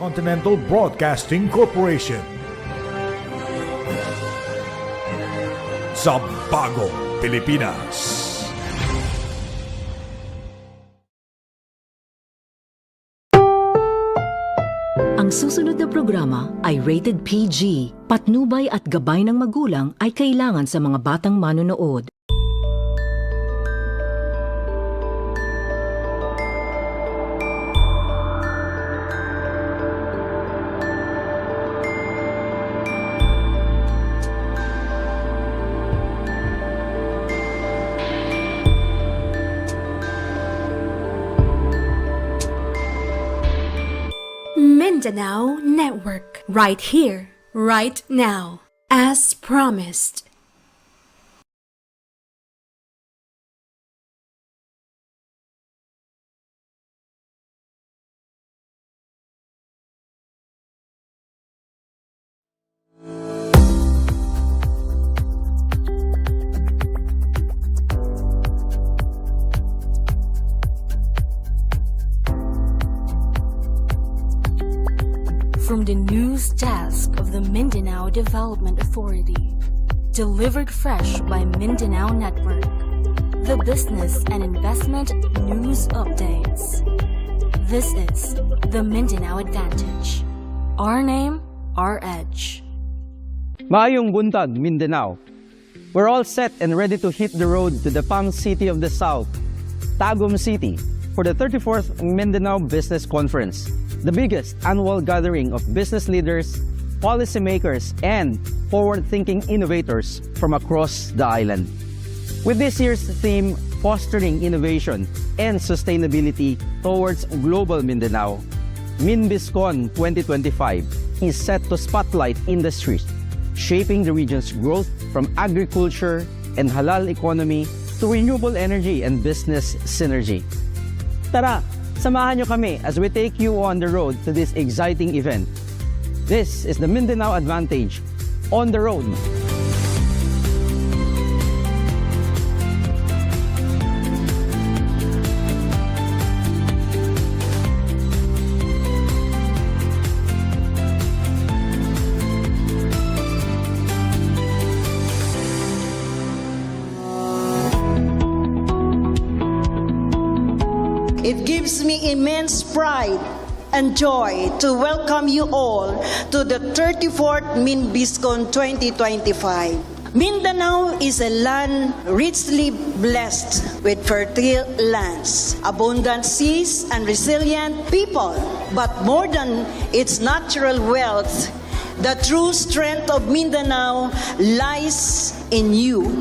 Continental Broadcasting Corporation. Sa Bagong Pilipinas. Ang susunod na programa ay rated PG. Patnubay at gabay ng magulang ay kailangan sa mga batang manonood. Mindanao Network, right here, right now, as promised. From the news desk of the Mindanao Development Authority, delivered fresh by Mindanao Network, the business and investment news updates. This is the Mindanao Advantage. Our name, our edge. Maayong buntag, Mindanao. We're all set and ready to hit the road to the Palm City of the South, Tagum City, for the 34th Mindanao Business Conference, the biggest annual gathering of business leaders, policymakers, and forward-thinking innovators from across the island. With this year's theme, Fostering Innovation and Sustainability Towards Global Mindanao, MinBisCon 2025 is set to spotlight industries, shaping the region's growth from agriculture and halal economy to renewable energy and business synergy. Tara, samahan nyo kami as we take you on the road to this exciting event. This is the Mindanao Advantage, on the road. It gives me immense pride and joy to welcome you all to the 34th MinBisCon 2025. Mindanao is a land richly blessed with fertile lands, abundant seas, and resilient people. But more than its natural wealth, the true strength of Mindanao lies in you,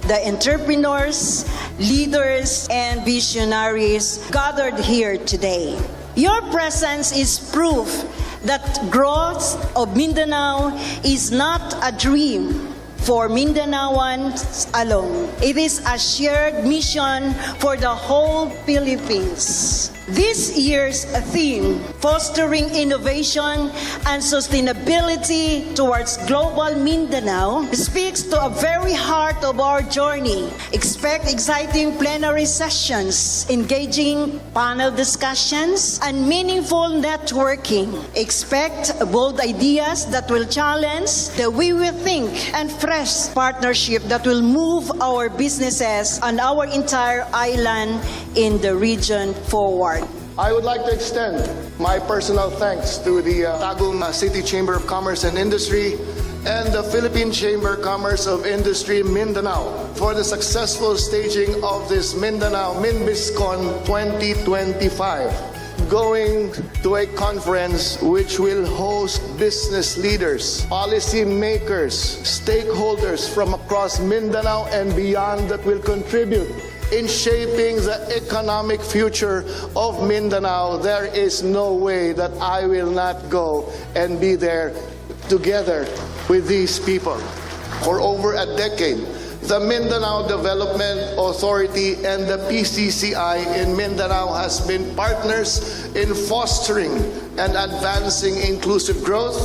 the entrepreneurs, leaders, and visionaries gathered here today. Your presence is proof that growth of Mindanao is not a dream for Mindanaoans alone. It is a shared mission for the whole Philippines. This year's theme, Fostering Innovation and Sustainability Towards Global Mindanao, speaks to a very heart of our journey. Expect exciting plenary sessions, engaging panel discussions, and meaningful networking. Expect bold ideas that will challenge the way we think and fresh partnership that will move our businesses and our entire island in the region forward. I would like to extend my personal thanks to the Tagum City Chamber of Commerce and Industry and the Philippine Chamber of Commerce of Industry Mindanao for the successful staging of this Mindanao MinBisCon 2025. Going to a conference which will host business leaders, policy makers, stakeholders from across Mindanao and beyond that will contribute in shaping the economic future of Mindanao. There is no way that I will not go and be there together with these people. For over a decade, the Mindanao Development Authority and the PCCI in Mindanao has been partners in fostering and advancing inclusive growth,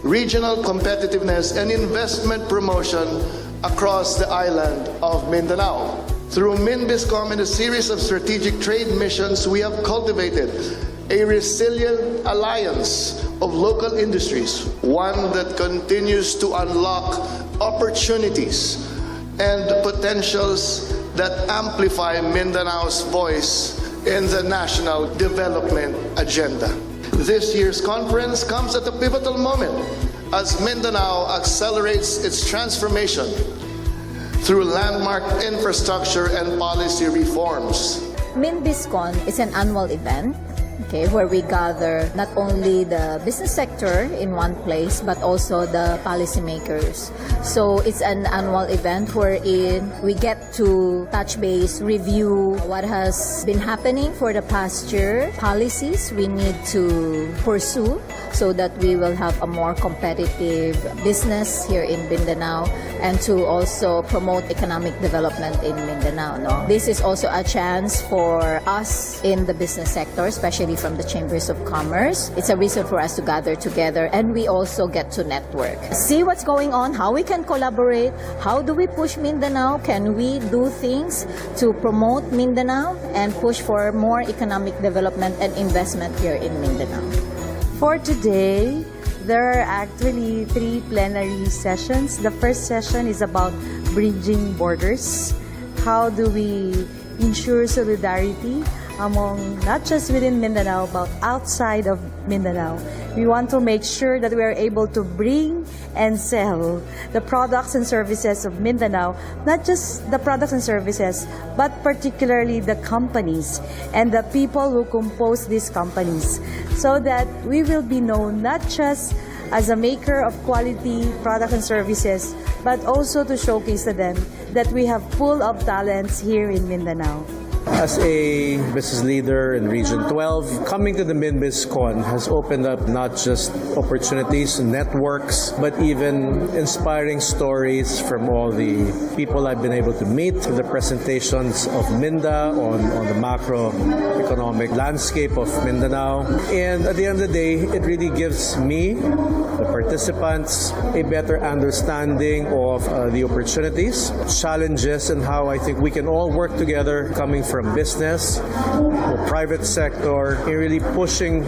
regional competitiveness, and investment promotion across the island of Mindanao. Through MinBisCom and a series of strategic trade missions, we have cultivated a resilient alliance of local industries, one that continues to unlock opportunities and potentials that amplify Mindanao's voice in the national development agenda. This year's conference comes at a pivotal moment as Mindanao accelerates its transformation through landmark infrastructure and policy reforms. MinBizCon is an annual event, where we gather not only the business sector in one place, but also the policymakers. So it's an annual event wherein we get to touch base, review what has been happening for the past year, policies we need to pursue so that we will have a more competitive business here in Mindanao, and to also promote economic development in Mindanao. No? This is also a chance for us in the business sector, especially from the Chambers of Commerce. It's a reason for us to gather together, and we also get to network. See what's going on, how we can collaborate, how do we push Mindanao, can we do things to promote Mindanao and push for more economic development and investment here in Mindanao. For today, there are actually 3 plenary sessions. The first session is about bridging borders. How do we ensure solidarity among not just within Mindanao but outside of Mindanao? We want to make sure that we are able to bring and sell the products and services of Mindanao, not just the products and services, but particularly the companies and the people who compose these companies, so that we will be known not just as a maker of quality products and services, but also to showcase to them that we have full of talents here in Mindanao. As a business leader in Region 12, coming to the MinBizCon has opened up not just opportunities, networks, but even inspiring stories from all the people I've been able to meet through the presentations of Minda on the macroeconomic landscape of Mindanao. And at the end of the day, it really gives me, the participants, a better understanding of the opportunities, challenges, and how I think we can all work together coming from business, the private sector, in really pushing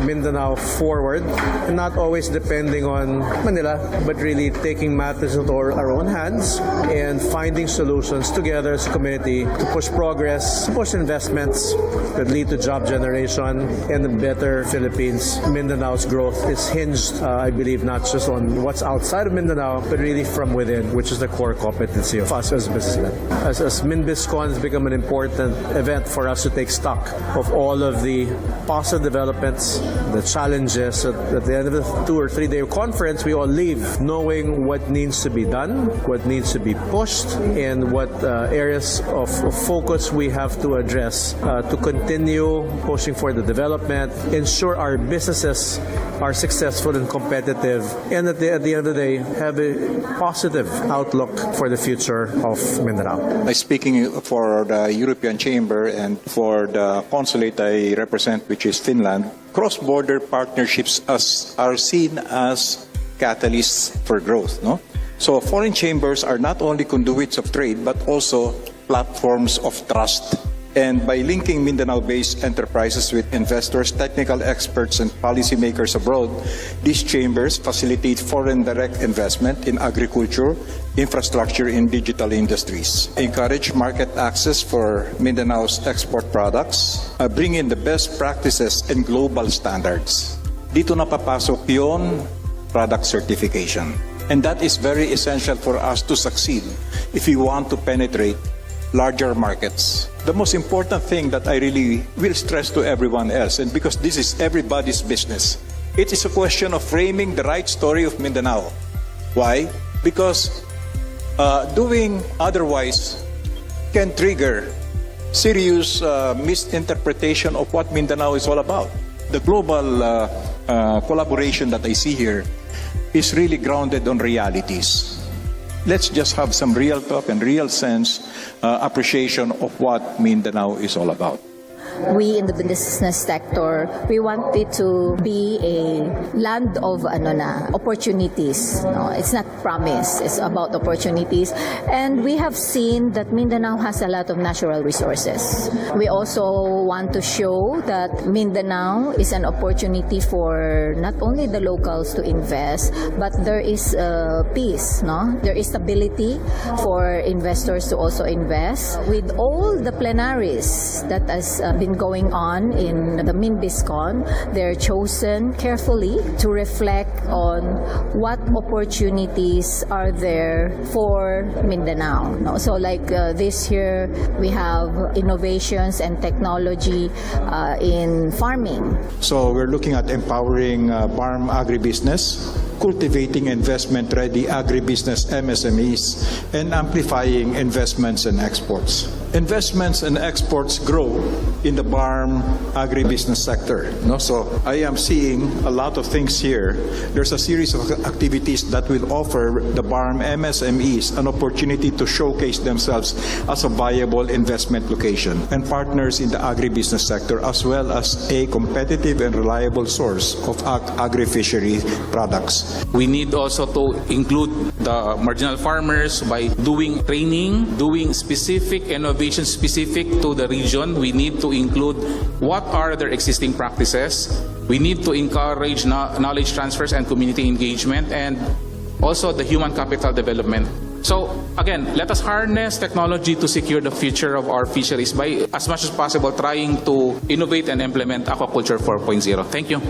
Mindanao forward and not always depending on Manila, but really taking matters into our own hands and finding solutions together as a community to push progress, push investments that lead to job generation and a better Philippines. Mindanao's growth is hinged, I believe, not just on what's outside of Mindanao, but really from within, which is the core competency of us as businessmen. As MinBizCon has become an important event for us to take stock of all of the positive developments, the challenges. At the end of the 2 or 3 day conference, we all leave knowing what needs to be done, what needs to be pushed, and what areas of focus we have to address to continue pushing for the development, ensure our businesses are successful and competitive, and at the end of the day, have a positive outlook for the future of Mindanao. Speaking for the European Chamber and for the consulate I represent, which is Finland, cross-border partnerships are seen as catalysts for growth. No? So foreign chambers are not only conduits of trade, but also platforms of trust. And by linking Mindanao-based enterprises with investors, technical experts, and policymakers abroad, these chambers facilitate foreign direct investment in agriculture, infrastructure, and digital industries, encourage market access for Mindanao's export products, bring in the best practices and global standards. Dito na papasok yung product certification. And that is very essential for us to succeed if we want to penetrate larger markets. The most important thing that I really will stress to everyone else, and because this is everybody's business, it is a question of framing the right story of Mindanao. Why? Because doing otherwise can trigger serious misinterpretation of what Mindanao is all about. The global collaboration that I see here is really grounded on realities. Let's just have some real talk and real sense appreciation of what Mindanao is all about. we in the business sector, we want it to be a land of opportunities. No, it's not promise, it's about opportunities. And we have seen that Mindanao has a lot of natural resources. We also want to show that Mindanao is an opportunity for not only the locals to invest, but there is peace, no? There is stability for investors to also invest. With all the plenaries that has been going on in the MinBiscon, they're chosen carefully to reflect on what opportunities are there for Mindanao. No? So like this year, we have innovations and technology in farming. So we're looking at empowering farm agribusiness, cultivating investment-ready agribusiness MSMEs, and amplifying investments and exports. Investments and exports grow in the farm agribusiness sector. No? So I am seeing a lot of things here. There's a series of activities that will offer the farm MSMEs an opportunity to showcase themselves as a viable investment location and partners in the agribusiness sector, as well as a competitive and reliable source of agri-fishery products. We need also to include the marginal farmers by doing training, doing specific innovation specific to the region. We need to include what are their existing practices. We need to encourage knowledge transfers and community engagement, and also the human capital development. So again, let us harness technology to secure the future of our fisheries by as much as possible trying to innovate and implement Aquaculture 4.0. Thank you.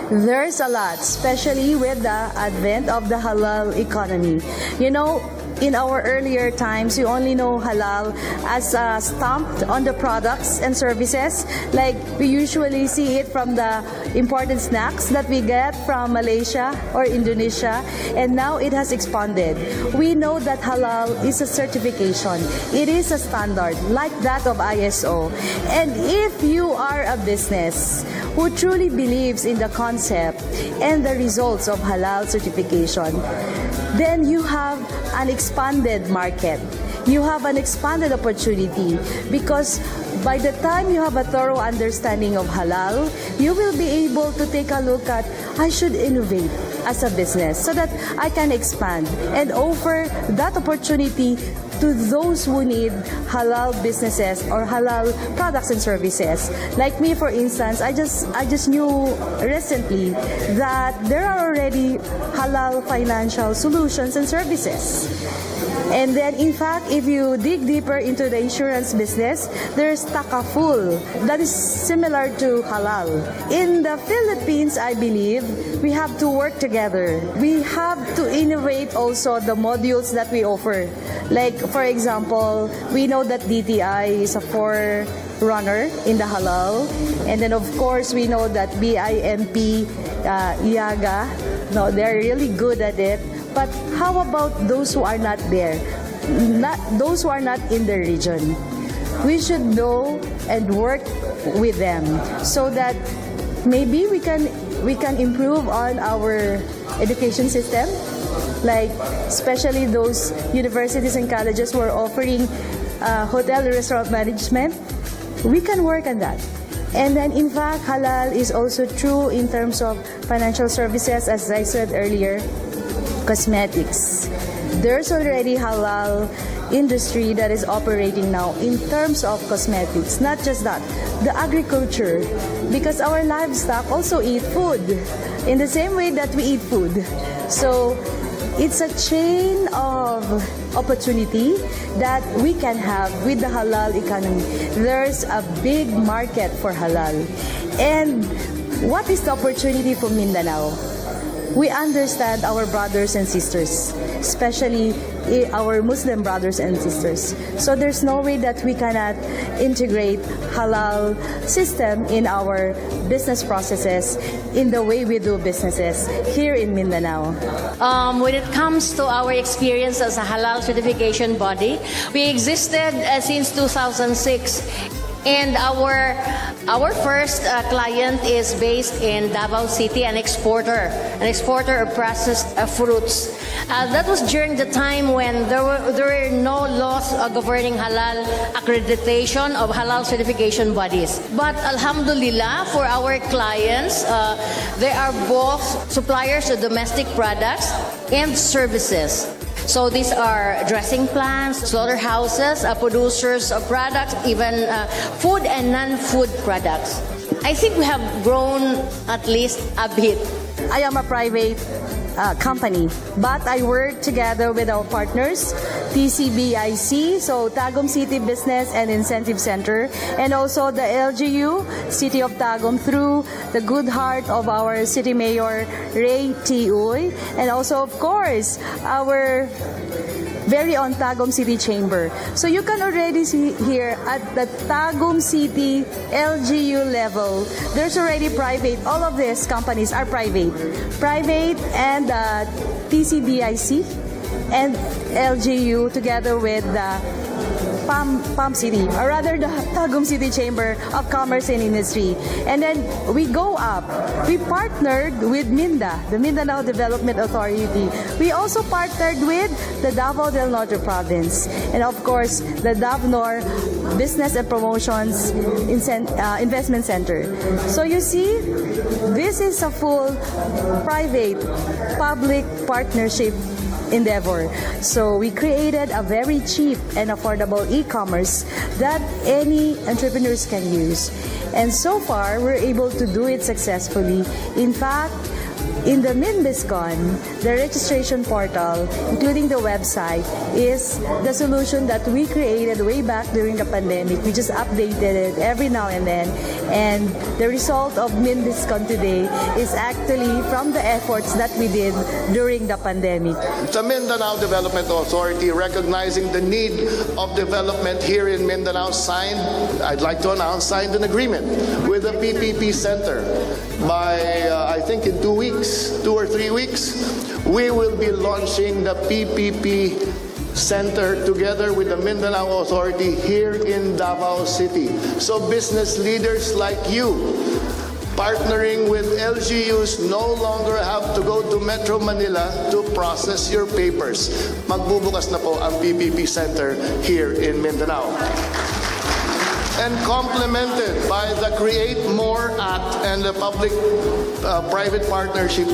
There's a lot, especially with the advent of the halal economy. You know, in our earlier times, you only know halal as stamped on the products and services. Like we usually see it from the imported snacks that we get from Malaysia or Indonesia, and now it has expanded. We know that halal is a certification. It is a standard like that of ISO. And if you are a business who truly believes in the concept and the results of halal certification, then you have an expanded market. You have an expanded opportunity, because by the time you have a thorough understanding of halal, you will be able to take a look at, I should innovate as a business so that I can expand and offer that opportunity to those who need halal businesses or halal products and services. Like me, for instance, I just knew recently that there are already halal financial solutions and services. And then, in fact, if you dig deeper into the insurance business, there's takaful that is similar to halal. In the Philippines, I believe, we have to work together. We have to innovate also the modules that we offer. Like, for example, we know that DTI is a forerunner in the halal. And then, of course, we know that BIMP, IAGA, no, they're really good at it. But how about those who are not there? Those who are not in the region. We should know and work with them so that maybe we can improve on our education system, like especially those universities and colleges who are offering hotel and restaurant management. We can work on that. And then, in fact, halal is also true in terms of financial services, as I said earlier. Cosmetics. There's already halal industry that is operating now in terms of cosmetics. Not just that, the agriculture, because our livestock also eat food in the same way that we eat food. So it's a chain of opportunity that we can have with the halal economy. There's a big market for halal. And what is the opportunity for Mindanao? We understand our brothers and sisters, especially our Muslim brothers and sisters. So there's no way that we cannot integrate halal system in our business processes in the way we do businesses here in Mindanao. When it comes to our experience as a halal certification body, we existed since 2006. And our first client is based in Davao City, an exporter of processed fruits. That was during the time when there were no laws governing halal accreditation of halal certification bodies. But alhamdulillah, for our clients, they are both suppliers of domestic products and services. So these are dressing plants, slaughterhouses, producers of products, even food and non-food products. I think we have grown at least a bit. I am a private company, but I work together with our partners, TCBIC, so Tagum City Business and Incentive Center, and also the LGU, City of Tagum, through the good heart of our City Mayor, Ray T. Uy, and also, of course, our very own Tagum City Chamber. So you can already see here at the Tagum City LGU level, there's already private. All of these companies are private. Private and TCBIC and LGU together with the PAM City, or rather the Tagum City Chamber of Commerce and Industry. And then we go up. We partnered with MINDA, the Mindanao Development Authority. We also partnered with the Davao del Norte Province. And of course, the DAVNOR Business and Promotions Investment Center. So you see, this is a full private-public partnership endeavor. So we created a very cheap and affordable e-commerce that any entrepreneurs can use. And so far, we're able to do it successfully. In fact, in the MinBizCon, the registration portal, including the website, is the solution that we created way back during the pandemic. We just updated it every now and then. And the result of MinBizCon today is actually from the efforts that we did during the pandemic. The Mindanao Development Authority, recognizing the need of development here in Mindanao, signed an agreement with the PPP Center. By, I think in 2 weeks, 2 or 3 weeks, we will be launching the PPP Center together with the Mindanao Authority here in Davao City. So business leaders like you, partnering with LGUs, no longer have to go to Metro Manila to process your papers. Magbubukas na po ang PPP Center here in Mindanao. And complemented by the Create More Act and the Public-Private Partnership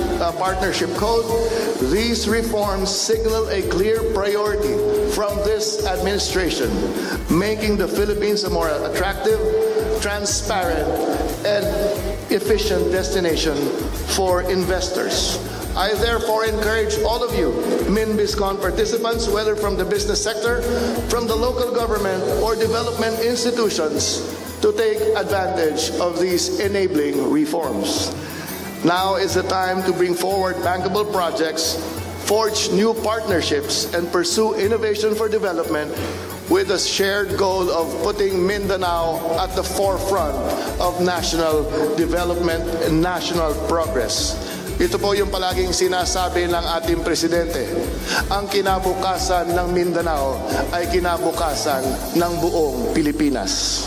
Code, these reforms signal a clear priority from this administration, making the Philippines a more attractive, transparent, and efficient destination for investors. I therefore encourage all of you, MinBizCon participants, whether from the business sector, from the local government, or development institutions, to take advantage of these enabling reforms. Now is the time to bring forward bankable projects, forge new partnerships, and pursue innovation for development with a shared goal of putting Mindanao at the forefront of national development and national progress. Ito po yung palaging sinasabi ng ating presidente. Ang kinabukasan ng Mindanao ay kinabukasan ng buong Pilipinas.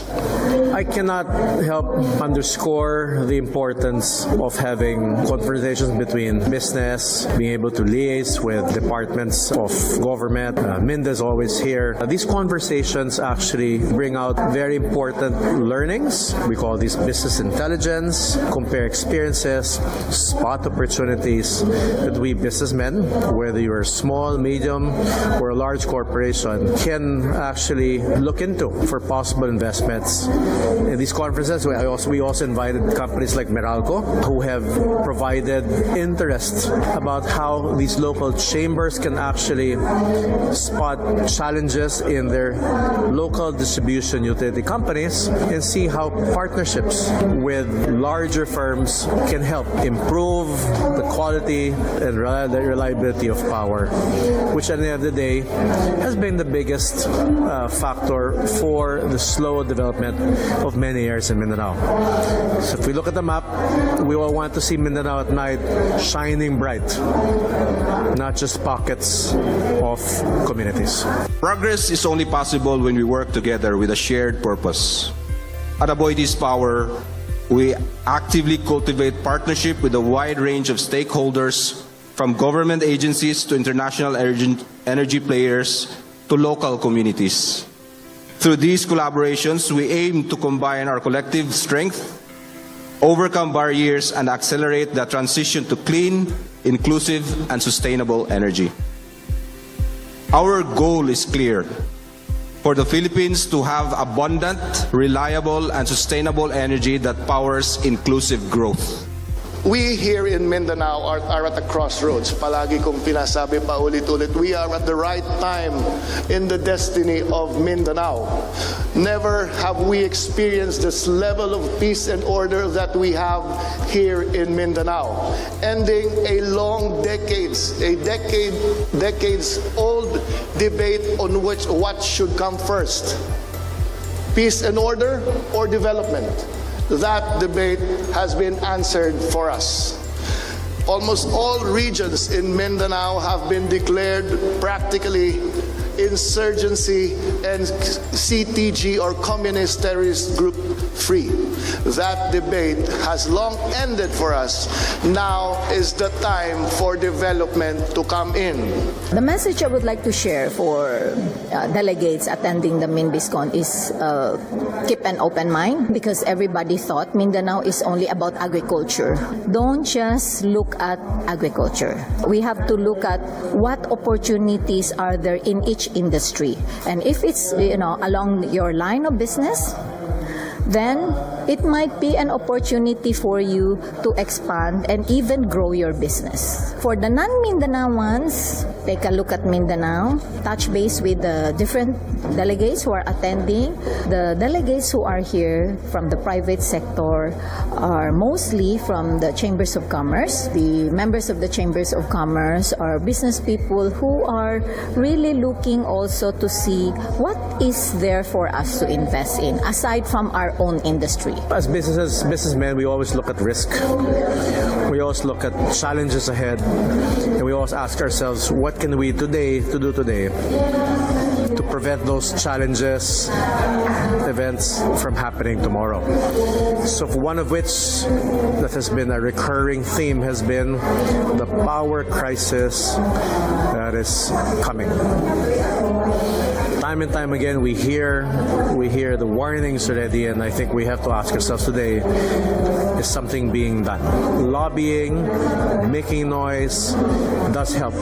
I cannot help underscore the importance of having conversations between business, being able to liaise with departments of government. Minda is always here. These conversations actually bring out very important learnings. We call these business intelligence, compare experiences, spot opportunities that we businessmen, whether you're small, medium, or a large corporation, can actually look into for possible investments. In these conferences, we also invited companies like Meralco, who have provided interest about how these local chambers can actually spot challenges in their local distribution utility companies and see how partnerships with larger firms can help improve the quality and reliability of power, which at the end of the day has been the biggest factor for the slow development of many areas in Mindanao. So if we look at the map, we all want to see Mindanao at night shining bright, not just pockets of communities. Progress is only possible when we work together with a shared purpose. At Avoid This Power, we actively cultivate partnership with a wide range of stakeholders, from government agencies to international energy players to local communities. Through these collaborations, we aim to combine our collective strength, overcome barriers, and accelerate the transition to clean, inclusive, and sustainable energy. Our goal is clear: for the Philippines to have abundant, reliable, and sustainable energy that powers inclusive growth. We here in Mindanao are at a crossroads. Palagi kong pinasabi pa ulit-ulit, we are at the right time in the destiny of Mindanao. Never have we experienced this level of peace and order that we have here in Mindanao. Ending a long decades old debate on what should come first. Peace and order or development? That debate has been answered for us. Almost all regions in Mindanao have been declared practically insurgency and CTG or communist terrorist group free. That debate has long ended for us. Now is the time for development to come in. The message I would like to share for delegates attending the MinBisCon is keep an open mind, because everybody thought Mindanao is only about agriculture. Don't just look at agriculture. We have to look at what opportunities are there in each industry. And if it's along your line of business, then it might be an opportunity for you to expand and even grow your business. For the non-Mindanaoans, take a look at Mindanao, touch base with the different delegates who are attending. The delegates who are here from the private sector are mostly from the Chambers of Commerce. The members of the Chambers of Commerce are business people who are really looking also to see what is there for us to invest in, aside from our own industry. As businessmen, we always look at risk. We always look at challenges ahead, and we always ask ourselves, what can we do today to prevent those challenges, events from happening tomorrow. So one of which that has been a recurring theme has been the power crisis that is coming. Time and time again, we hear the warnings already, and I think we have to ask ourselves today, is something being done? Lobbying, making noise does help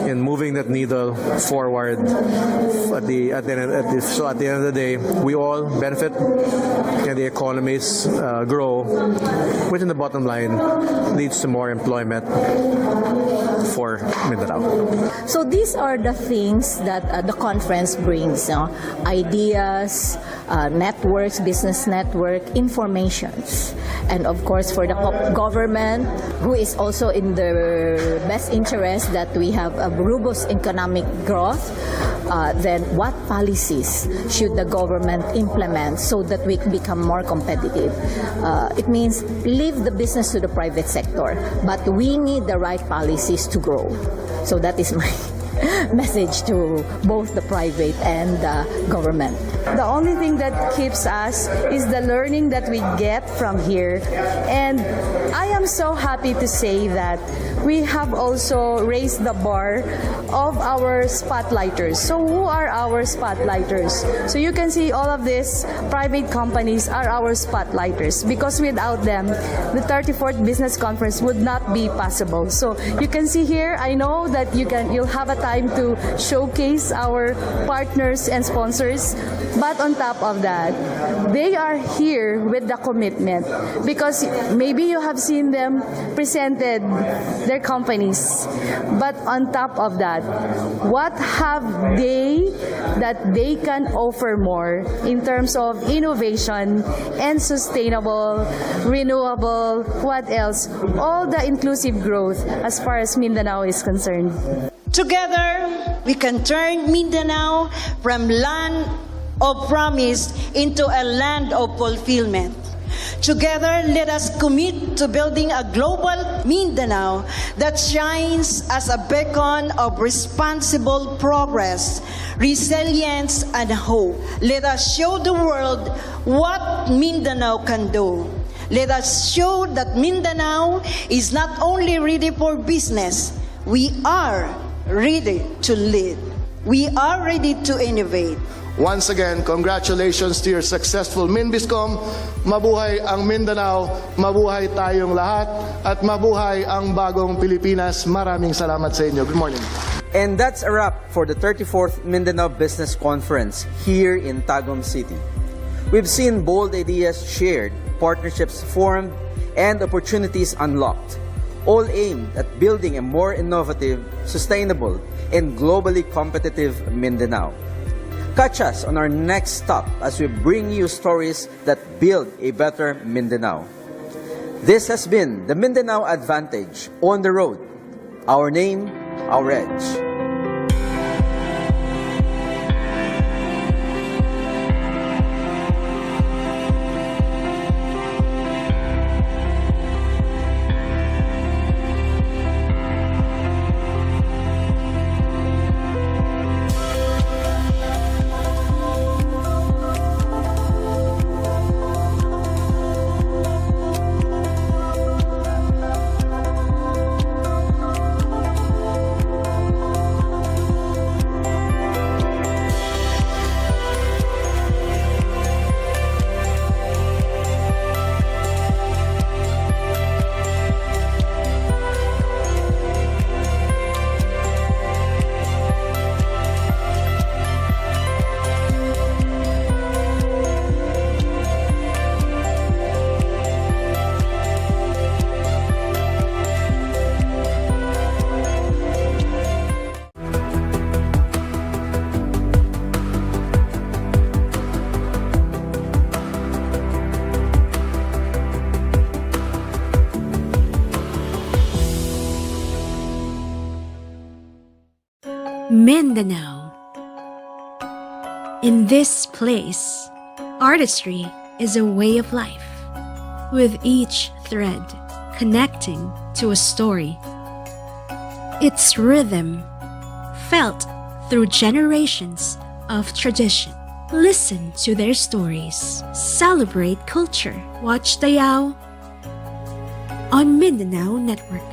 in moving that needle forward. At the end of the day, we all benefit and the economies grow, which in the bottom line leads to more employment for Mindanao. So these are the things that the conference brings, ideas, networks, business network, informations. And of course for the government, who is also in the best interest that we have a robust economic growth, then what policies should the government implement so that we can become more competitive? It means leave the business to the private sector, but we need the right policies to grow. So that is my message to both the private and the government. The only thing that keeps us is the learning that we get from here. And I am so happy to say that we have also raised the bar of our spotlighters. So who are our spotlighters? So you can see all of these private companies are our spotlighters, because without them, the 34th Business Conference would not be possible. So you can see here, I know that you'll have a time to showcase our partners and sponsors. But on top of that, they are here with the commitment, because maybe you have seen them presented their companies. But on top of that, what have they that they can offer more in terms of innovation and sustainable, renewable, what else? All the inclusive growth as far as Mindanao is concerned. Together, we can turn Mindanao from land of promise into a land of fulfillment. Together, let us commit to building a global Mindanao that shines as a beacon of responsible progress, resilience, and hope. Let us show the world what Mindanao can do. Let us show that Mindanao is not only ready for business, we are ready to lead. We are ready to innovate. Once again, congratulations to your successful MinBiscom. Mabuhay ang Mindanao, mabuhay tayong lahat, at mabuhay ang bagong Pilipinas. Maraming salamat sa inyo. Good morning. And that's a wrap for the 34th Mindanao Business Conference here in Tagum City. We've seen bold ideas shared, partnerships formed, and opportunities unlocked, all aimed at building a more innovative, sustainable, and globally competitive Mindanao. Catch us on our next stop as we bring you stories that build a better Mindanao. This has been the Mindanao Advantage on the road. Our name, our edge. Mindanao. In this place, artistry is a way of life, with each thread connecting to a story. Its rhythm, felt through generations of tradition. Listen to their stories, celebrate culture, watch Tayao on Mindanao Network.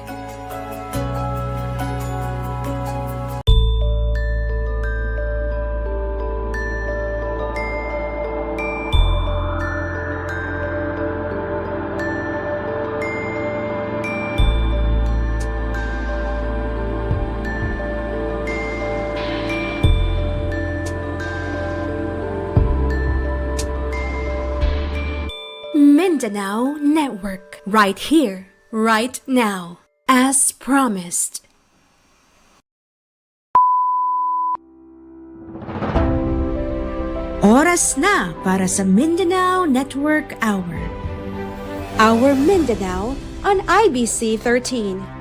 Mindanao Network, right here, right now, as promised. Oras na para sa Mindanao Network Hour. Our Mindanao on IBC 13.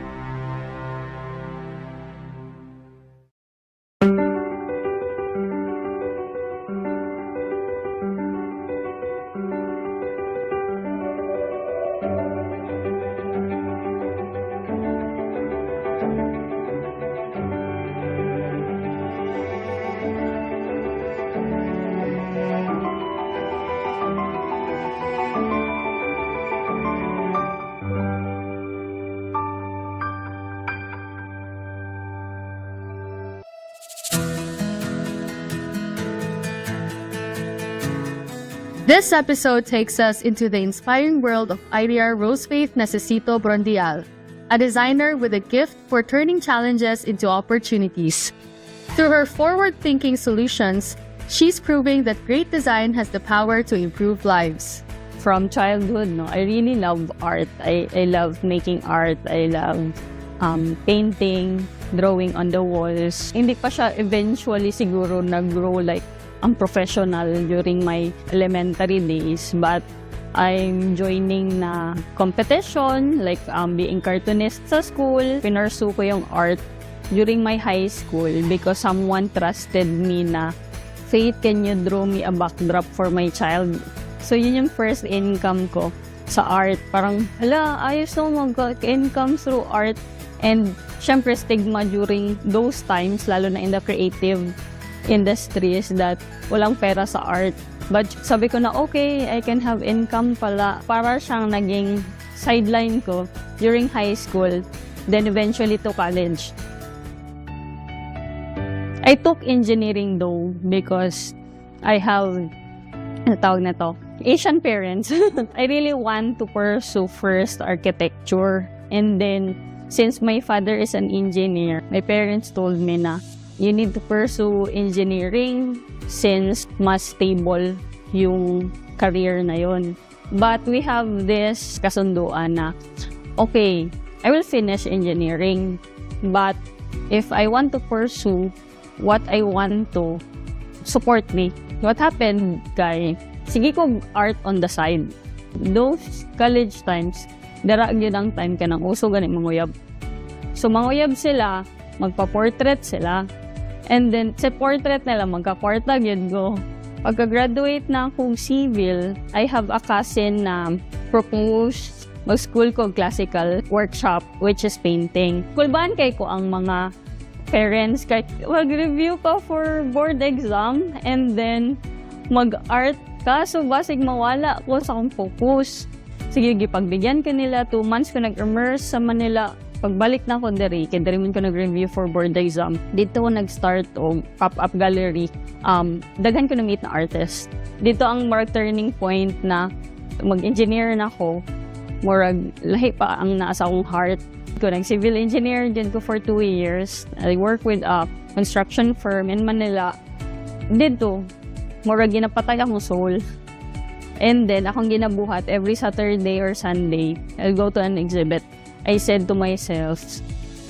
This episode takes us into the inspiring world of IDR Rosefaith Necesito Brondial, a designer with a gift for turning challenges into opportunities. Through her forward-thinking solutions, she's proving that great design has the power to improve lives. From childhood, I really love art. I love making art. I love painting, drawing on the walls. Hindi pa siya eventually siguro nag-grow like ang professional during my elementary days, but I'm joining na competition, like being cartoonist sa school. Pinursu ko yung art during my high school because someone trusted me na, Faith, can you draw me a backdrop for my child So, yun yung first income ko sa art. Parang, hala, ayos na mag-income through art. And, syempre, stigma during those times, lalo na in the creative industry, is that walang pera sa art. But sabi ko na, okay, I can have income pala. Para siyang naging sideline ko during high school, then eventually to college. I took engineering though because I have, tawag na to, Asian parents. I really want to pursue first architecture. And then, since my father is an engineer, my parents told me na, you need to pursue engineering since mas stable yung career na yon. But we have this kasunduan na, okay, I will finish engineering. But if I want to pursue what I want to, support me. What happened, guy? Sige ko art on the side. Those college times, darag yun ang time ka ng uso ganing manguyab. So manguyab sila, magpa-portrait sila. And then, sa portrait nila, magka-kwartag yun go. Pagka-graduate na akong civil, I have a cousin na proposed mag-school ko classical workshop, which is painting. Kulbahan kay ko ang mga parents, kahit mag-review ka for board exam, and then mag-art ka, so basig mawala ko sa akong focus. Sige, gipagbigyan ka nila, 2 months ko nag-immerse sa Manila. Pagbalik na ko diri, kaya diri man ko nag-review for board exam. Dito ko nag-start og pop-up gallery. Daghan ko na-meet na artist. Dito ang more turning point na mag-engineer na ako. Murag lahi pa ang nasa akong heart. Ko nag-civil engineer din ko for 2 years. I work with a construction firm in Manila. Dito, murag ginapatay akong soul. And then, akong ginabuhat every Saturday or Sunday, I'll go to an exhibit. I said to myself,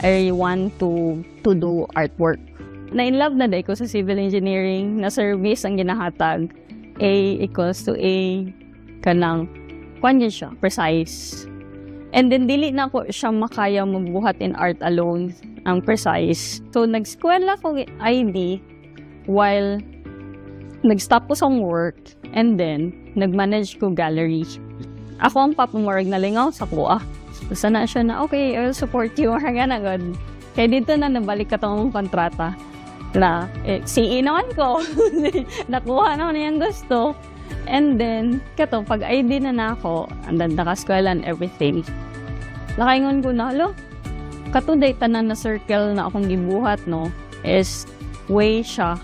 I want to do artwork. Na-in-love na day ko sa civil engineering, na service ang ginahatag. A equals to A, kanang, kwan yun siya, precise. And then, dili na ko siya makaya mabuhat in art alone, ang precise. So, nag-eskwela ko ID while nag-stop ko sa work, and then, nag-manage ko gallery. Ako ang papamorag na lingaw sa kuha. So, sana siya na, okay, I will support you. Hanga na god. Kaya dito na nabalik ka tong kontrata. Na, CE naman ko. Nakuha naman yung gusto. And then, kato, pag ID na ako, andan nakaskwela and everything. Nakaingon ko na, katuday tanan na circle na akong gibuhat, no, is way siya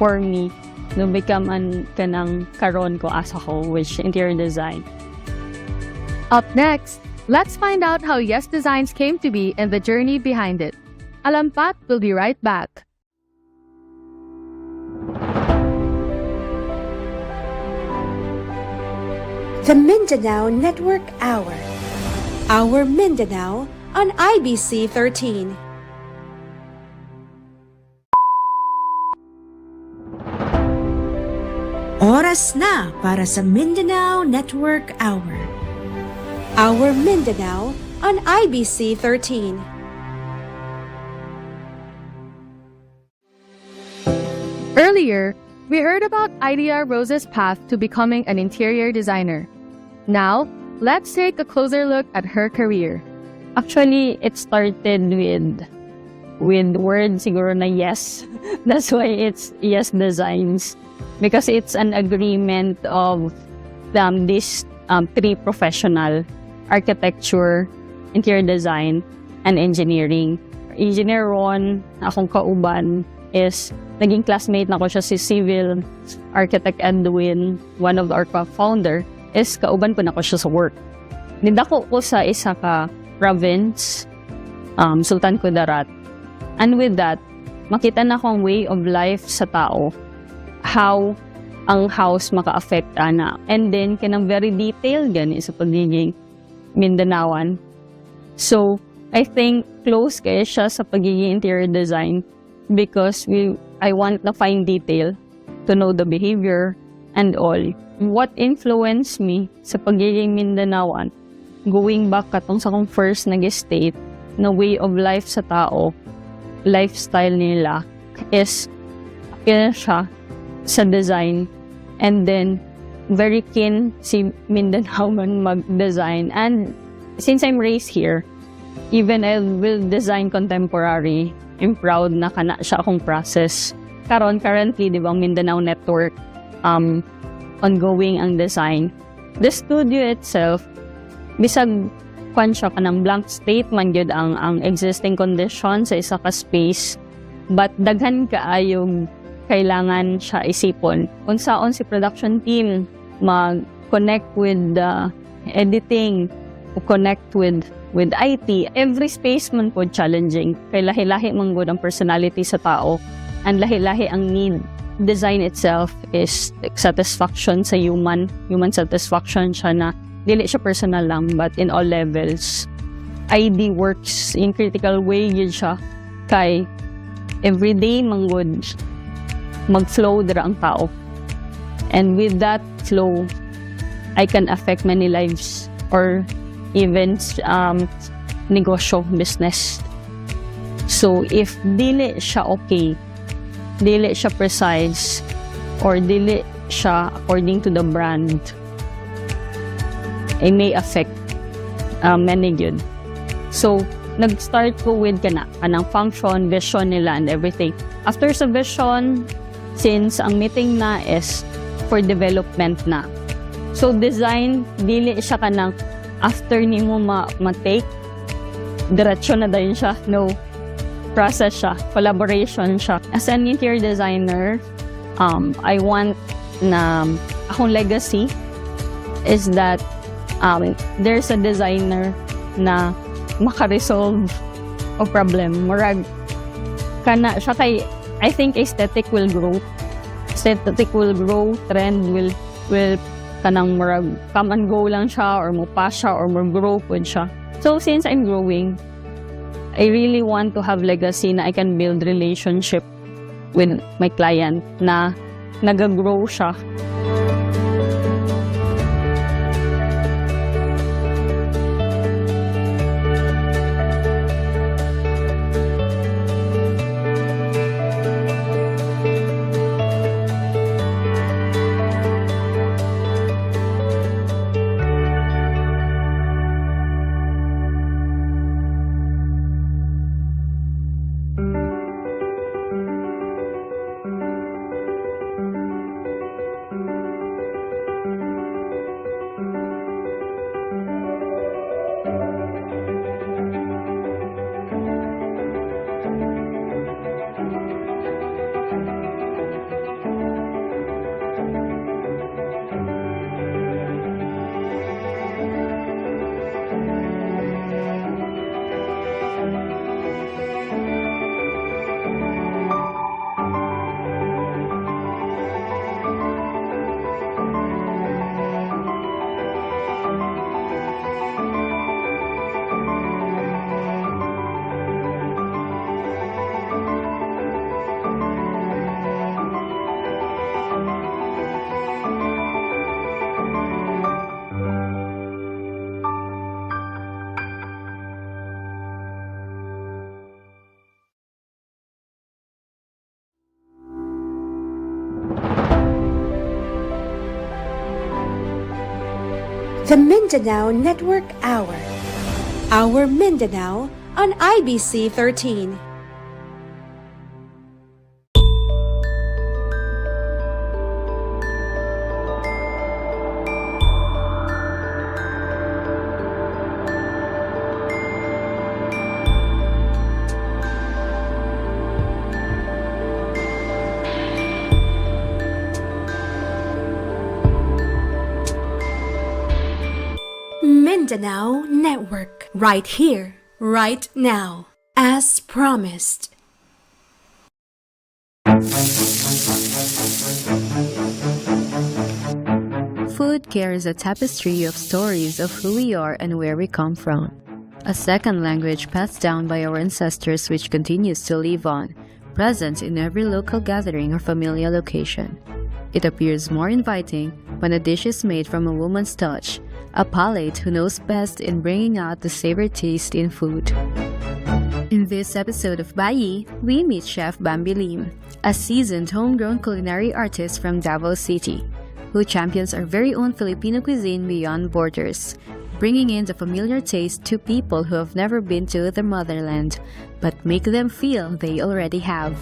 for me to become kanang karon ko as a whole, which interior design. Up next, let's find out how Yes Designs came to be and the journey behind it. Alampat will be right back. The Mindanao Network Hour. Our Mindanao on IBC 13. Oras na para sa Mindanao Network Hour. Our Mindanao on IBC 13. Earlier, we heard about Idea Rose's path to becoming an interior designer. Now, let's take a closer look at her career. Actually, it started with word siguro na yes. That's why it's Yes Designs. Because it's an agreement of these 3 professional: architecture, interior design, and engineering. Engineer Ron, akong kauban, is naging classmate na ko siya si civil architect Edwin, one of our founder, is kauban ko na ko siya sa work. Nidako ko sa isa ka province, Sultan Kudarat. And with that, makita na ko ang way of life sa tao. How ang house maka-affect ana. And then, kanang very detailed gani sa pagiging Mindanaoan. So, I think close kaya siya sa pagiging interior design because I want na fine detail to know the behavior and all. What influenced me sa pagiging Mindanaoan, going back katong sa kong first nag-state na way of life sa tao, lifestyle nila, is siya sa design. And then, very keen si Mindanao man mag-design. And since I'm raised here, even I will design contemporary, I'm proud na kana siya akong process. Currently, di ba, Mindanao Network, ongoing ang design. The studio itself, bisag kwan siya kanang blank statement yun ang existing condition sa isa ka space, but daghan kaayong kailangan siya isipon. Unsaon si production team mag-connect with the editing, connect with IT. Every space man po challenging. Kay lahi-lahi man gud ang personality sa tao, and lahi-lahi ang need. Design itself is satisfaction sa human satisfaction siya na dili siya personal lang, but in all levels. ID works in critical way yun siya kay everyday manggod mag-flow dira ang tao. And with that flow, I can affect many lives or even negosyo, business. So if dili siya okay, dili siya precise, or dili siya according to the brand, it may affect many good. So nag-start ko with kanang function, vision nila and everything. After sa vision, since ang meeting na is for development na. So design, dili siya kanang after nimo ma-take, diretso na dayon siya. No. Process siya, collaboration siya. As an interior designer, I want na akong legacy is that there's a designer na maka-resolve o problem. Murag kana siya kay I think aesthetic will grow. Aesthetic will grow, trend will kanang murag come and go lang siya, or mo pa siya, or mo grow po siya. So since I'm growing, I really want to have legacy na I can build relationship with my client na nag-grow siya. The Mindanao Network Hour. Our Mindanao on IBC 13. Mindanao Network, right here, right now, as promised. Food carries a tapestry of stories of who we are and where we come from. A second language passed down by our ancestors which continues to live on, present in every local gathering or familial occasion. It appears more inviting when a dish is made from a woman's touch, a palate who knows best in bringing out the savory taste in food. In this episode of Bayi, we meet Chef Bambi Lim, a seasoned homegrown culinary artist from Davao City, who champions our very own Filipino cuisine beyond borders, bringing in the familiar taste to people who have never been to the motherland, but make them feel they already have.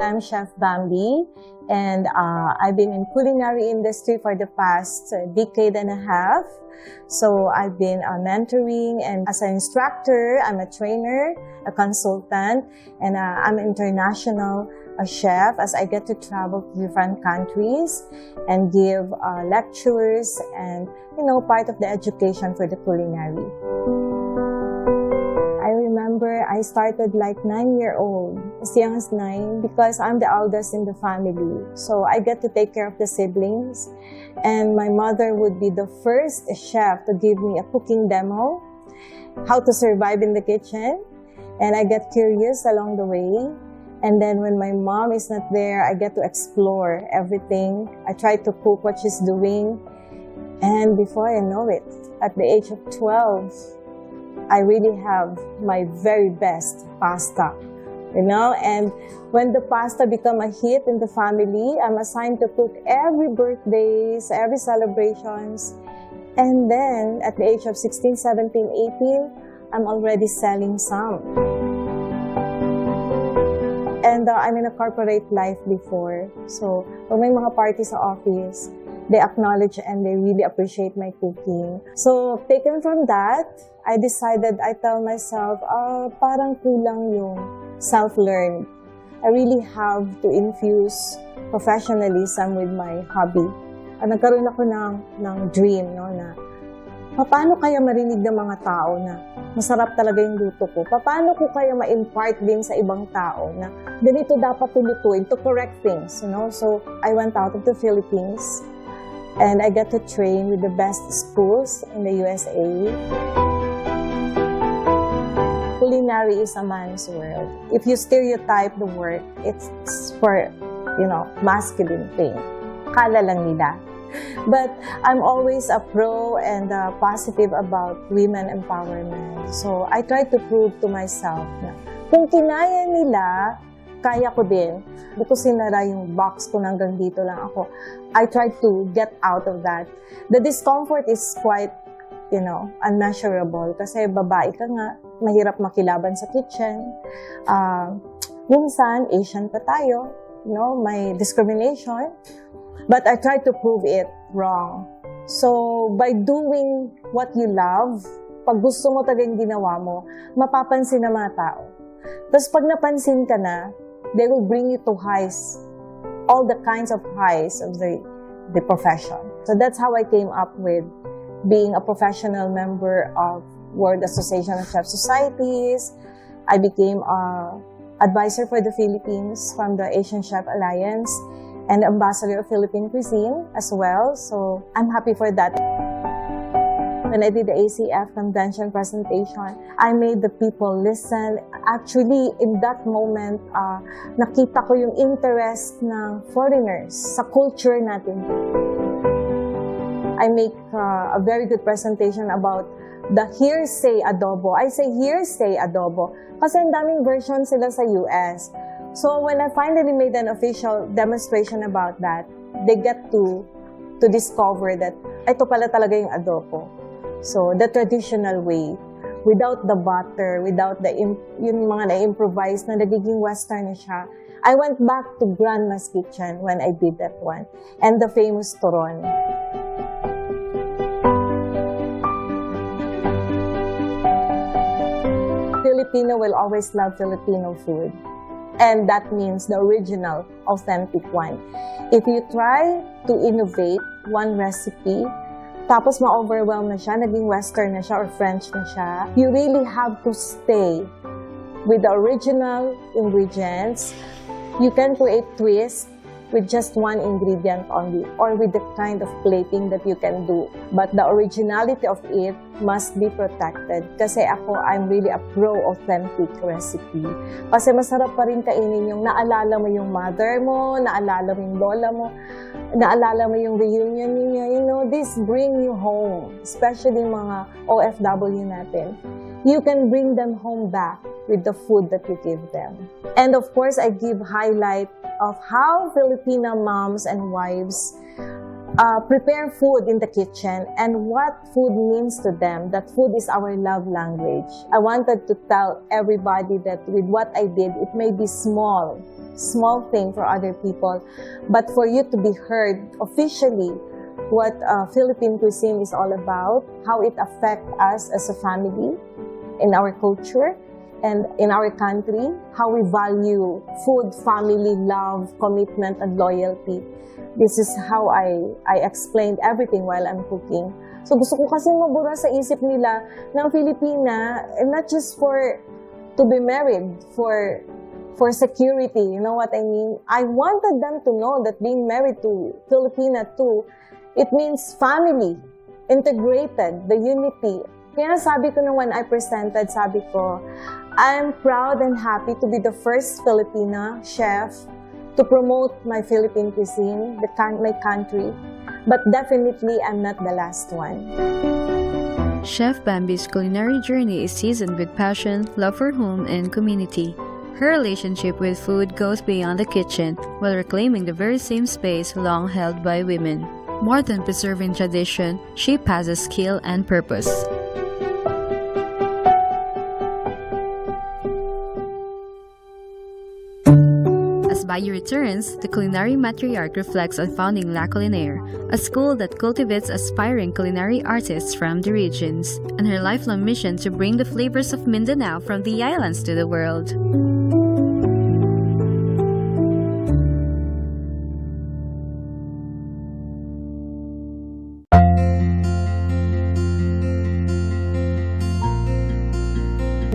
I'm Chef Bambi, and I've been in culinary industry for the past decade and a half. So I've been mentoring, and as an instructor, I'm a trainer, a consultant, and I'm an international chef as I get to travel to different countries and give lectures and, part of the education for the culinary. I remember I started like 9-year-old, as young as 9, because I'm the eldest in the family. So I get to take care of the siblings. And my mother would be the first chef to give me a cooking demo, how to survive in the kitchen. And I get curious along the way. And then when my mom is not there, I get to explore everything. I try to cook what she's doing. And before I know it, at the age of 12, I really have my very best pasta, and when the pasta become a hit in the family, I'm assigned to cook every birthdays, every celebrations, and then at the age of 16, 17, 18, I'm already selling some. And I'm in a corporate life before, so when may mga parties sa office, they acknowledge and they really appreciate my cooking. So, taken from that, I decided, I tell myself, parang kulang yung self-learned. I really have to infuse professionalism with my hobby. Nagkaroon ako ng dream, na paano kaya marinig ng mga tao na masarap talaga yung luto ko? Paano ko kaya ma-impart din sa ibang tao na ganito dapat tulutuin to correct things, So, I went out of the Philippines. And I get to train with the best schools in the USA. Culinary is a man's world. If you stereotype the work, it's for, masculine thing. Kala lang nila. But I'm always a pro and positive about women empowerment. So I try to prove to myself na kung kinaya nila, kaya ko din. Because sinara yung box ko hanggang dito lang ako. I try to get out of that. The discomfort is quite, unmeasurable. Kasi babae ka nga, mahirap makilaban sa kitchen. Minsan, Asian pa tayo. May discrimination. But I try to prove it wrong. So, by doing what you love, pag gusto mo talagang ginawa mo, mapapansin ng mga tao. Tapos pag napansin ka na, they will bring you to highs, all the kinds of highs of the profession. So that's how I came up with being a professional member of World Association of Chef Societies. I became an advisor for the Philippines from the Asian Chef Alliance and ambassador of Philippine cuisine as well. So I'm happy for that. When I did the ACF convention presentation, I made the people listen. Actually, in that moment, nakita ko yung interest ng foreigners sa culture natin. I make a very good presentation about the hearsay adobo. I say hearsay adobo kasi ang daming version sila sa US. So when I finally made an official demonstration about that, they get to discover that ito pala talaga yung adobo. So, the traditional way, without the butter, without yung mga na-improvise na nagiging Western na siya. I went back to Grandma's Kitchen when I did that one. And the famous turon. Filipino will always love Filipino food. And that means the original, authentic one. If you try to innovate one recipe, tapos ma-overwhelm na siya, naging Western na siya or French na siya, you really have to stay with the original ingredients. You can create twist with just one ingredient only, or with the kind of plating that you can do. But the originality of it must be protected. Kasi ako, I'm really a pro-authentic recipe. Kasi masarap pa rin kainin yung naalala mo yung mother mo, naalala mo yung lola mo, naalala mo yung reunion niya. You know, this bring you home, especially mga OFW natin. You can bring them home back with the food that you give them. And of course, I give highlight of how Filipino moms and wives prepare food in the kitchen and what food means to them, that food is our love language. I wanted to tell everybody that with what I did, it may be small thing for other people, but for you to be heard officially what Philippine cuisine is all about, how it affects us as a family, in our culture, and in our country, how we value food, family, love, commitment, and loyalty. This is how I explained everything while I'm cooking. So gusto ko kasi mabura sa isip nila ng Filipina, and not just to be married, for security, you know what I mean? I wanted them to know that being married to Filipina too, it means family, integrated, the unity. Kaya sabi ko nung when I presented, sabi ko, I'm proud and happy to be the first Filipina chef to promote my Philippine cuisine, my country, but definitely I'm not the last one. Chef Bambi's culinary journey is seasoned with passion, love for home, and community. Her relationship with food goes beyond the kitchen, while reclaiming the very same space long held by women. More than preserving tradition, she passes skill and purpose. As Bayu returns, the culinary matriarch reflects on founding La Culinaire, a school that cultivates aspiring culinary artists from the regions, and her lifelong mission to bring the flavors of Mindanao from the islands to the world.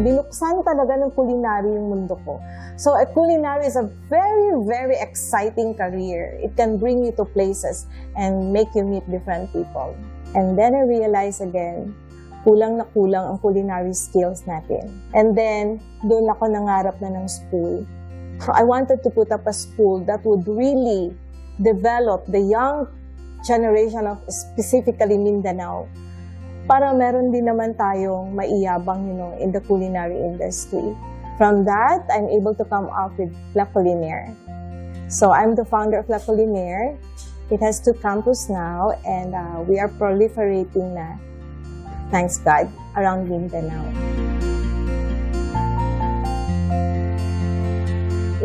Binuksan talaga ng culinary yung mundo ko. So a culinary is a very, very exciting career. It can bring you to places and make you meet different people. And then I realized again, kulang na kulang ang culinary skills natin. And then, doon ako nangarap na ng school. So I wanted to put up a school that would really develop the young generation of specifically Mindanao, para meron din naman tayong maiyabang, in the culinary industry. From that, I'm able to come up with La Culinaire. So I'm the founder of La Culinaire. It has 2 campuses now, and we are proliferating na, thanks God, around Mindanao.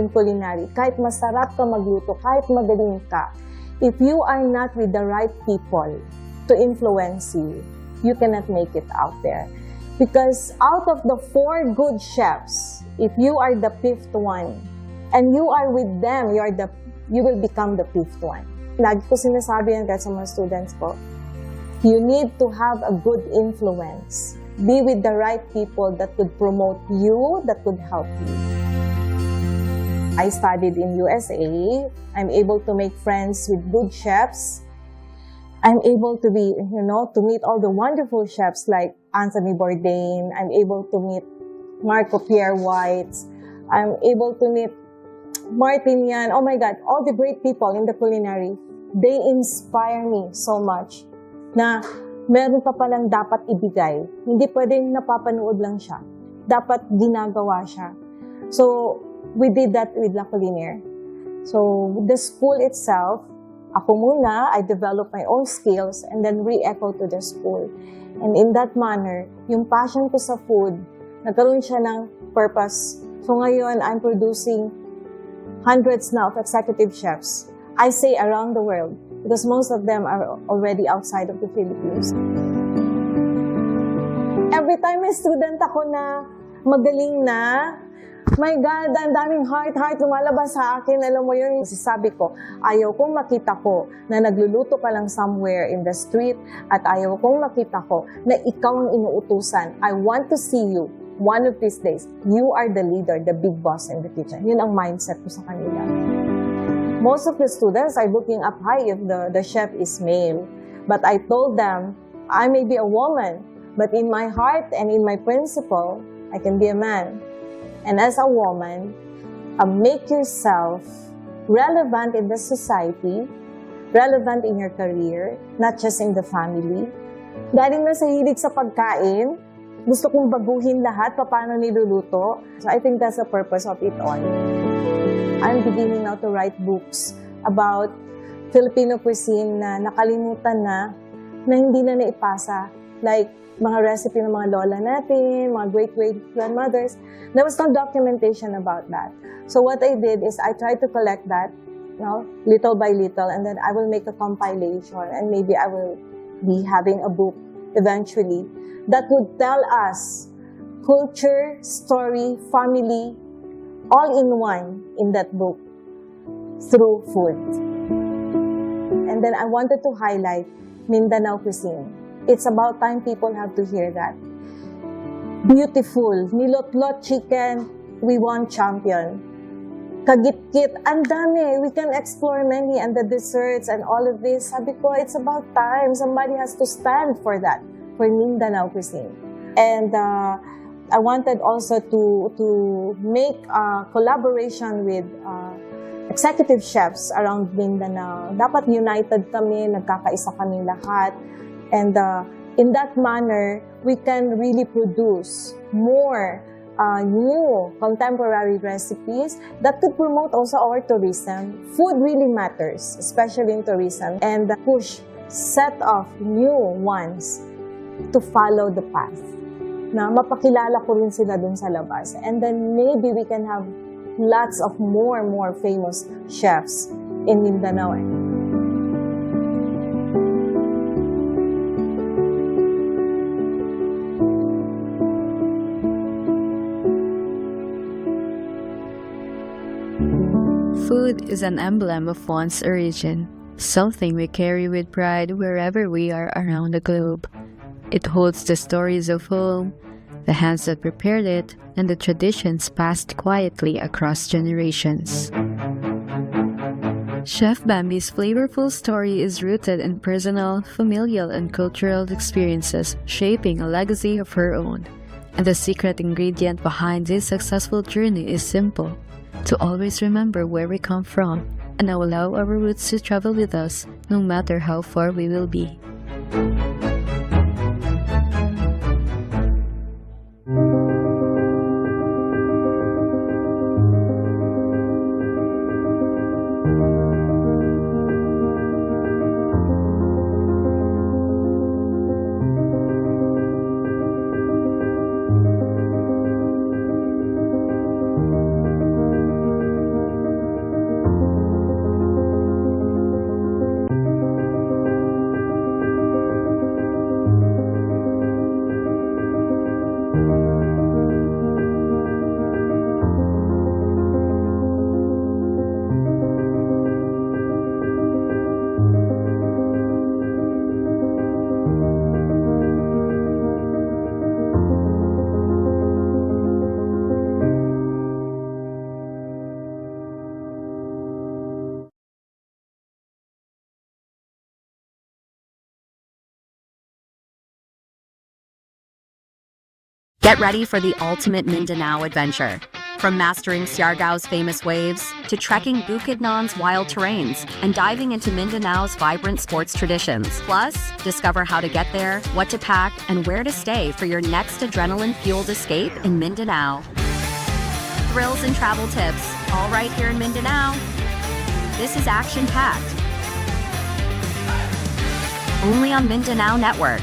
In culinary, kahit masarap ka magluto, kahit magaling ka, if you are not with the right people to influence you, you cannot make it out there. Because out of the 4 good chefs, if you are the 5th one, and you are with them, you will become the 5th one. Lagi ko sinasabi yan kahit sa mga students ko, you need to have a good influence. Be with the right people that could promote you, that could help you. I studied in USA. I'm able to make friends with good chefs. I'm able to to meet all the wonderful chefs like Anthony Bourdain. I'm able to meet Marco Pierre White. I'm able to meet Martin Yan. Oh my God, all the great people in the culinary. They inspire me so much na meron pa palang dapat ibigay. Hindi pwedeng napapanood lang siya. Dapat ginagawa siya. So, we did that with La Culinaire. So, the school itself, ako muna, I developed my own skills and then re-echo to the school. And in that manner, yung passion ko sa food, nagkaroon siya ng purpose. So ngayon, I'm producing hundreds now of executive chefs. I say around the world, because most of them are already outside of the Philippines. Every time may student ako na magaling na, my God, ang daming heart lumalabas sa akin. Alam mo yun, sabi ko, ayaw kong makita ko na nagluluto ka lang somewhere in the street at ayaw kong makita ko na ikaw ang inuutusan. I want to see you one of these days, you are the leader, the big boss in the kitchen. Yun ang mindset ko sa kanila. Most of the students are looking up high if the chef is male. But I told them, I may be a woman, but in my heart and in my principle, I can be a man. And as a woman, make yourself relevant in the society, relevant in your career, not just in the family. Galing na sa hilig sa pagkain, gusto kong baguhin lahat, paano niluluto. So I think that's the purpose of it all. I'm beginning now to write books about Filipino cuisine na nakalimutan na hindi na naipasa. Like, mga recipe ng mga lola natin, mga great-great-grandmothers. There was no documentation about that. So what I did is I tried to collect that, little by little, and then I will make a compilation, and maybe I will be having a book eventually that would tell us culture, story, family, all in one in that book through food. And then I wanted to highlight Mindanao cuisine. It's about time people have to hear that. Beautiful. Nilotlot chicken, we won champion. Kagit-kit, ang dami. We can explore many, and the desserts and all of this. Sabi ko, it's about time. Somebody has to stand for that, for Mindanao cuisine. And I wanted also to make a collaboration with executive chefs around Mindanao. Dapat united kami, nagkakaisa kami lahat. And in that manner, we can really produce more new contemporary recipes that could promote also our tourism. Food really matters, especially in tourism, and push set of new ones to follow the path. Na mapakilala ko rin sila dun sa labas. And then maybe we can have lots of more and more famous chefs in Mindanao. Food is an emblem of one's origin, something we carry with pride wherever we are around the globe. It holds the stories of home, the hands that prepared it, and the traditions passed quietly across generations. Chef Bambi's flavorful story is rooted in personal, familial, and cultural experiences, shaping a legacy of her own. And the secret ingredient behind this successful journey is simple: to always remember where we come from and allow our roots to travel with us no matter how far we will be. Get ready for the ultimate Mindanao adventure. From mastering Siargao's famous waves to trekking Bukidnon's wild terrains and diving into Mindanao's vibrant sports traditions. Plus, discover how to get there, what to pack, and where to stay for your next adrenaline-fueled escape in Mindanao. Thrills and travel tips, all right here in Mindanao. This is action-packed. Only on Mindanao Network.